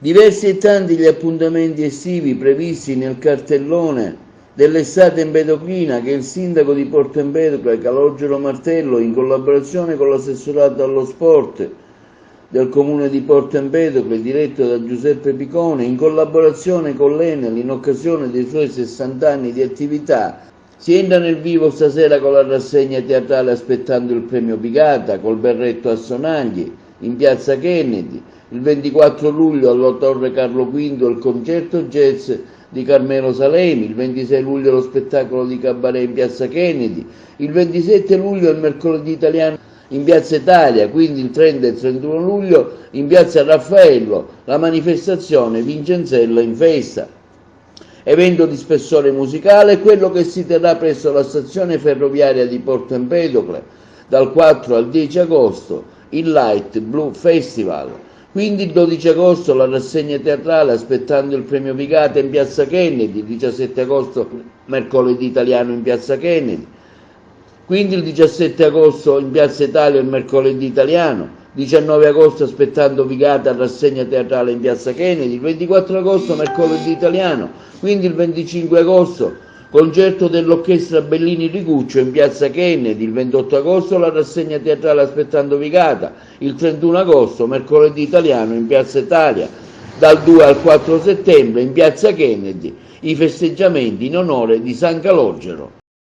Diversi e tanti gli appuntamenti estivi previsti nel cartellone dell'estate empedoclina che il sindaco di Porto Empedocle, Calogero Martello, in collaborazione con l'assessorato allo sport del comune di Porto Empedocle, diretto da Giuseppe Picone, in collaborazione con l'Enel in occasione dei suoi 60 anni di attività, si entra nel vivo stasera con la rassegna teatrale Aspettando il premio Pigata, col berretto a Sonagli, in piazza Kennedy. Il 24 luglio alla Torre Carlo V il concerto jazz di Carmelo Salemi, il 26 luglio lo spettacolo di cabaret in piazza Kennedy, il 27 luglio il mercoledì italiano in piazza Italia, quindi il 30 e il 31 luglio in piazza Raffaello, la manifestazione Vincenzella in festa. Evento di spessore musicale, quello che si terrà presso la stazione ferroviaria di Porto Empedocle dal 4 al 10 agosto, il Light Blue Festival. Quindi il 12 agosto la rassegna teatrale Aspettando il premio Pigata in piazza Kennedy, il 17 agosto mercoledì italiano in piazza Kennedy. Quindi il 17 agosto in piazza Italia il mercoledì italiano, 19 agosto Aspettando Pigata rassegna teatrale in piazza Kennedy, il 24 agosto mercoledì italiano, quindi il 25 agosto concerto dell'orchestra Bellini Riguccio in piazza Kennedy, il 28 agosto la rassegna teatrale Aspettando Pigata, il 31 agosto mercoledì italiano in piazza Italia, dal 2 al 4 settembre in piazza Kennedy i festeggiamenti in onore di San Calogero.